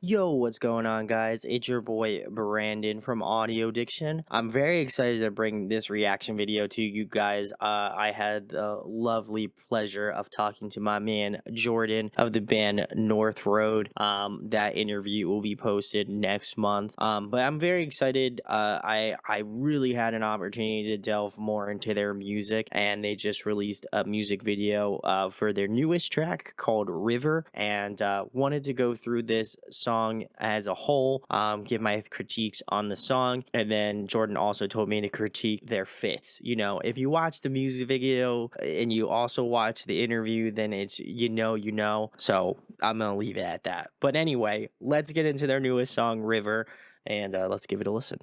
Yo, what's going on, guys? It's your boy Brandon from Audio Addiction. I'm very excited to bring this reaction video to you guys. I had the lovely pleasure of talking to my man Jordan of the band North Road. That interview will be posted next month. But I'm very excited. I really had an opportunity to delve more into their music, and they just released a music video for their newest track called River, and wanted to go through this song as a whole, give my critiques on the song, and then Jordan also told me to critique their fits. You know, if you watch the music video and you also watch the interview, then it's you know. So I'm gonna leave it at that. But anyway, let's get into their newest song, River, and let's give it a listen.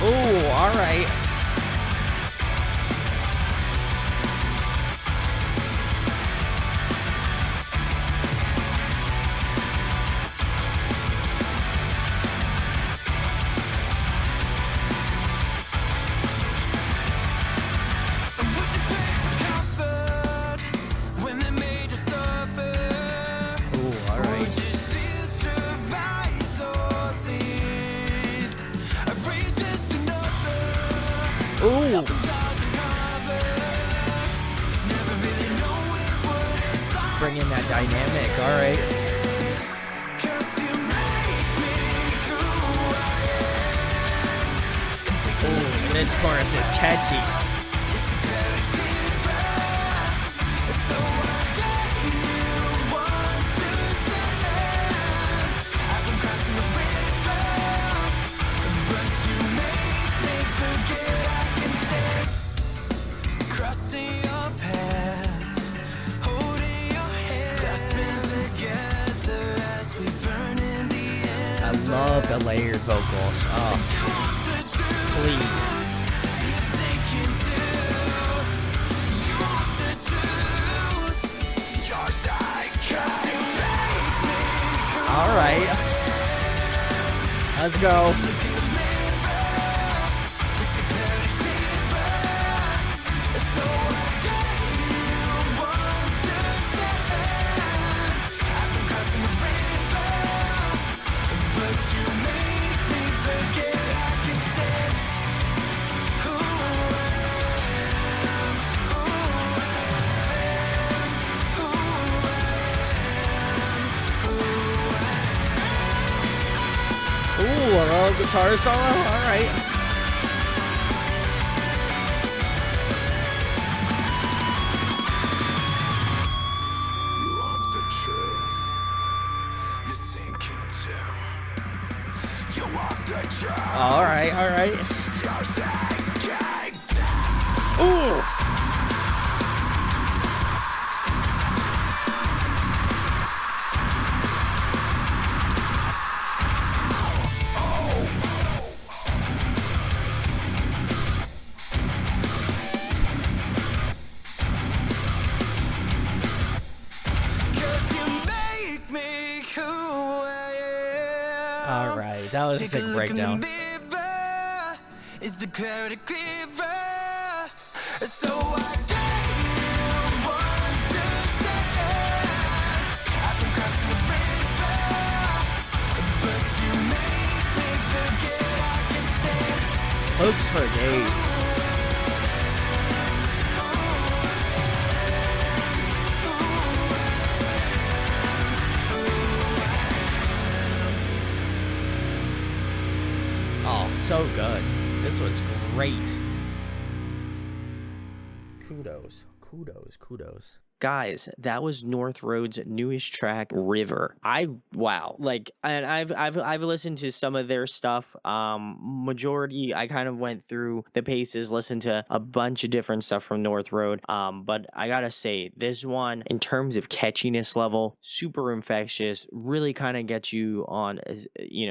Oh, all right. Oh, all right. Ooh. Bring in that dynamic, all right. Ooh, this chorus is catchy. I love the layered vocals. Oh, please. All right. Let's go. Ooh, a little guitar solo. All right. You want the truth? You're sinking too. You want the truth? All right. All right. You're sinking too. Ooh. All right, that was a sick breakdown. Is the clarity clearer? So I gave you one to say. I've been crossing the river, but you made me forget I can stay. Hooks for days. Oh, so good. This was great. Kudos. Guys, that was North Road's newest track, River. Wow. Like, and I've listened to some of their stuff. Majority, I kind of went through the paces, listened to a bunch of different stuff from North Road. But I gotta say, this one, in terms of catchiness level, super infectious, really kind of gets you on, as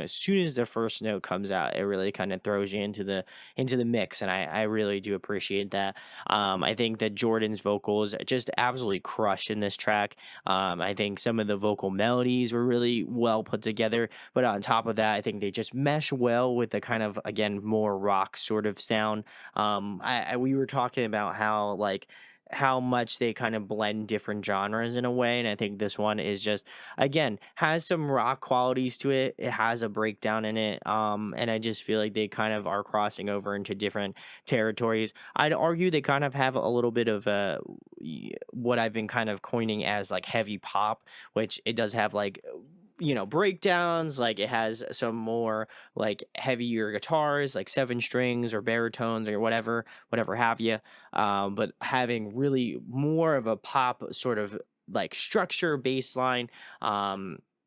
soon as the first note comes out, it really kind of throws you into the mix, and I really do appreciate that. I think that Jordan's vocals just absolutely crushed in this track. I think some of the vocal melodies were really well put together, but on top of that, I think they just mesh well with the kind of, again, more rock sort of sound. We were talking about how like how much they kind of blend different genres in a way, and I think this one is just, again, has some rock qualities to it. It has a breakdown in it, and I just feel like they kind of are crossing over into different territories. I'd argue they kind of have a little bit of what I've been kind of coining as like heavy pop, which it does have like breakdowns. Like it has some more like heavier guitars, like seven strings or baritones or whatever have you. But having really more of a pop sort of like structure bass line.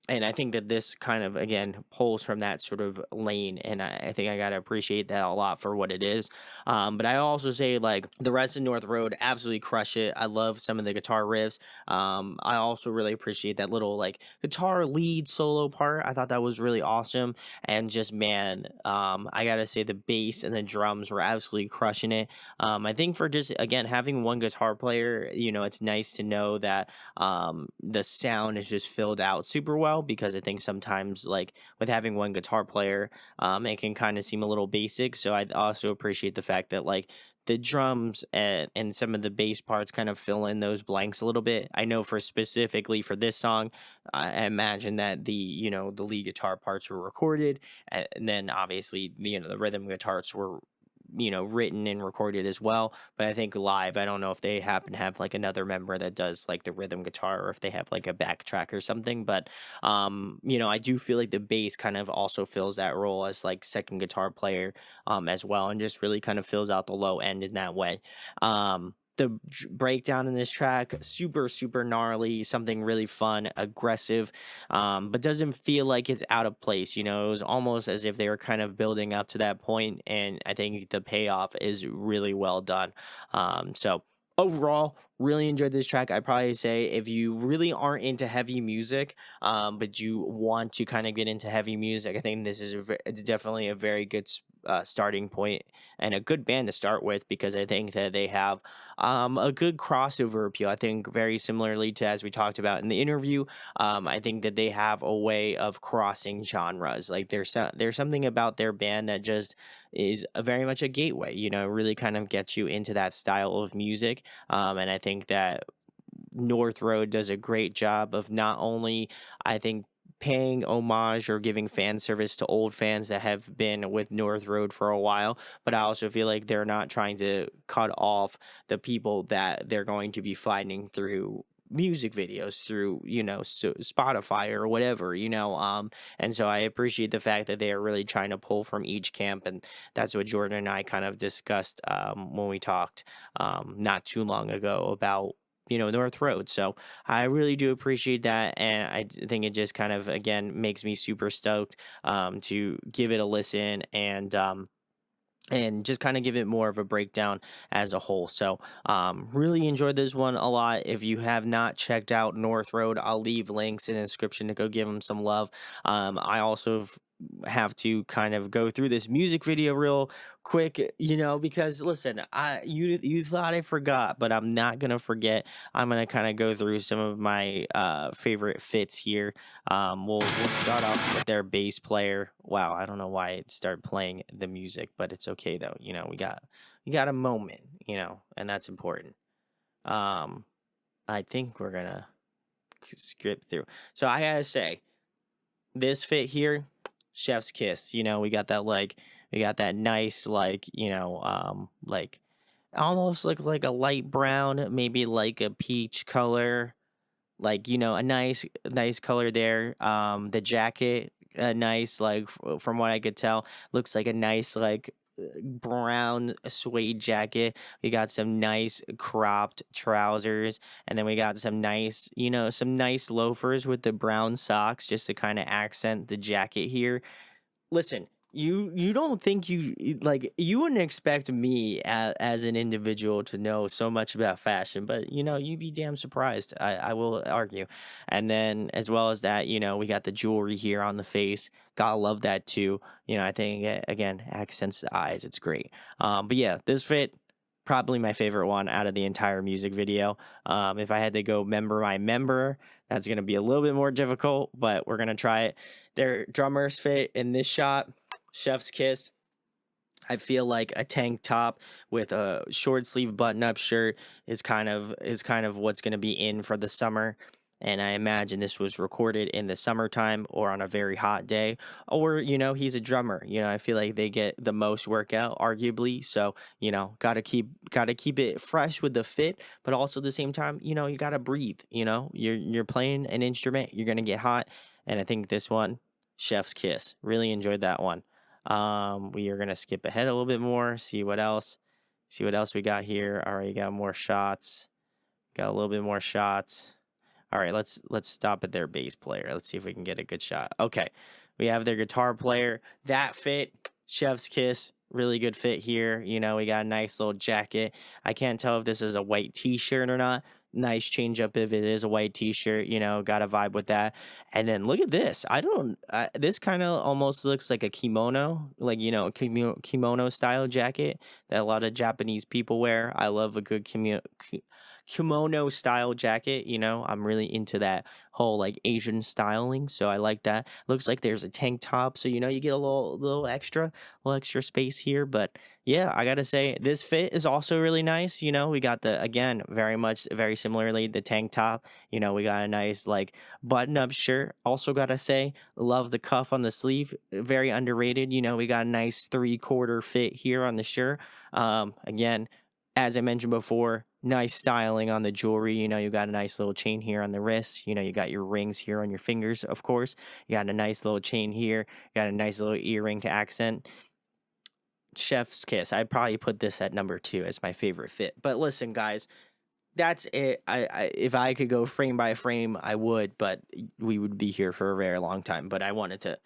And I think that this kind of, again, pulls from that sort of lane, and I think I gotta appreciate that a lot for what it is. But I also say like the rest of North Road absolutely crush it. I love some of the guitar riffs. I also really appreciate that little like guitar lead solo part. I thought that was really awesome. And just, man, I gotta say the bass and the drums were absolutely crushing it. I think for just, again, having one guitar player, it's nice to know that the sound is just filled out super well, because I think sometimes like with having one guitar player, it can kind of seem a little basic. So I also appreciate the fact that like the drums and some of the bass parts kind of fill in those blanks a little bit. I know for specifically for this song, I imagine that the lead guitar parts were recorded, and then obviously the rhythm guitars were written and recorded as well. But I think live, I don't know if they happen to have like another member that does like the rhythm guitar, or if they have like a backtrack or something. But I do feel like the bass kind of also fills that role as like second guitar player as well, and just really kind of fills out the low end in that way. The breakdown in this track, super super gnarly, something really fun, aggressive, but doesn't feel like it's out of place. It was almost as if they were kind of building up to that point, and I think the payoff is really well done. So overall, really enjoyed this track. I probably say if you really aren't into heavy music, but you want to kind of get into heavy music, I think this is it's definitely a very good starting point and a good band to start with, because I think that they have a good crossover appeal. I think very similarly to as we talked about in the interview, I think that they have a way of crossing genres. Like there's something about their band that just is very much a gateway. Really kind of gets you into that style of music. And I think that North Road does a great job of not only, I think, paying homage or giving fan service to old fans that have been with North Road for a while, but I also feel like they're not trying to cut off the people that they're going to be finding through music videos, through Spotify or whatever. And so I appreciate the fact that they are really trying to pull from each camp, and that's what Jordan and I kind of discussed when we talked not too long ago about North Road. So I really do appreciate that, and think it just kind of, again, makes me super stoked to give it a listen, and just kind of give it more of a breakdown as a whole. So really enjoyed this one a lot. If you have not checked out North Road, I'll leave links in the description to go give them some love. I also have to kind of go through this music video real quick, because listen, you thought I forgot, but I'm not gonna forget. I'm gonna kind of go through some of my favorite fits here. We'll start off with their bass player. Wow, I don't know why it started playing the music, but it's okay though. We got a moment, and that's important. Um, I think we're gonna skip through. So I gotta say, this fit here, chef's kiss. We got that nice, like, like almost looks like a light brown, maybe like a peach color, like, a nice color there. The jacket, nice, like, from what I could tell, looks like a nice, like, brown suede jacket. We got some nice cropped trousers, and then we got some nice loafers with the brown socks, just to kind of accent the jacket here. Listen, you don't think like, you wouldn't expect me as an individual to know so much about fashion, but you'd be damn surprised. I will argue. And then as well as that, we got the jewelry here on the face. Gotta love that too. I think, again, accents the eyes. It's great. But yeah, this fit, probably my favorite one out of the entire music video. If I had to go member by member, that's going to be a little bit more difficult, but we're going to try it. Their drummers fit in this shot, chef's kiss. I feel like a tank top with a short sleeve button up shirt is kind of what's going to be in for the summer. And I imagine this was recorded in the summertime or on a very hot day. Or, he's a drummer. I feel like they get the most workout, arguably. So, gotta keep it fresh with the fit, but also at the same time, you gotta breathe. You're playing an instrument, you're gonna get hot. And I think this one, Chef's Kiss. Really enjoyed that one. We are gonna skip ahead a little bit more, see what else. See what else we got here. All right, got more shots. Got a little bit more shots. All right, let's stop at their bass player. Let's see if we can get a good shot. Okay, we have their guitar player. That fit, chef's kiss. Really good fit here. We got a nice little jacket. I can't tell if this is a white t-shirt or not. Nice change up if it is a white t-shirt. Got a vibe with that. And then look at this. I don't. This kind of almost looks like a kimono, like kimono style jacket that a lot of Japanese people wear. I love a good kimono style jacket. I'm really into that whole like Asian styling, so I like that. Looks like there's a tank top, so you get a little extra space here. But yeah, I gotta say this fit is also really nice. We got the, again, very similarly, the tank top. We got a nice like button up shirt. Also gotta say, love the cuff on the sleeve, very underrated. We got a nice 3/4 fit here on the shirt. Again, as I mentioned before, nice styling on the jewelry. You got a nice little chain here on the wrist. You got your rings here on your fingers, of course. You got a nice little chain here. You got a nice little earring to accent. Chef's kiss. I'd probably put this at number 2 as my favorite fit. But listen, guys, that's it. If I could go frame by frame, I would, but we would be here for a very long time. But I wanted to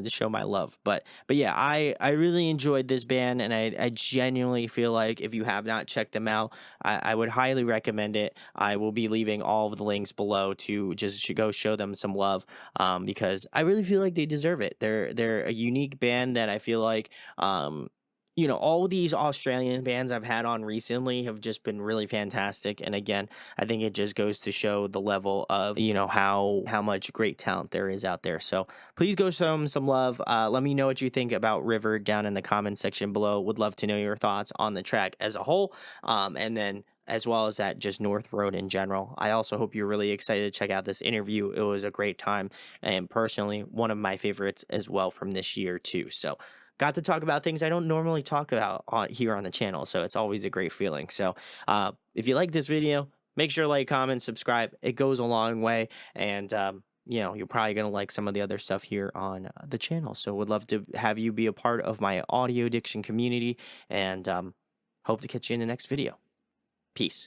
show my love. But yeah, I really enjoyed this band, and I genuinely feel like if you have not checked them out, I would highly recommend it. I will be leaving all of the links below to just go show them some love, because I really feel like they deserve it. They're a unique band that I feel like, all these Australian bands I've had on recently have just been really fantastic. And again, I think it just goes to show the level of, how much great talent there is out there. So please go show them some love. Let me know what you think about River down in the comments section below. Would love to know your thoughts on the track as a whole. And then as well as that, just North Road in general. I also hope you're really excited to check out this interview. It was a great time, and personally, one of my favorites as well from this year too. So got to talk about things I don't normally talk about here on the channel, so it's always a great feeling. So if you like this video, make sure to like, comment, subscribe. It goes a long way, and you're probably going to like some of the other stuff here on the channel. So would love to have you be a part of my audio addiction community, and hope to catch you in the next video. Peace.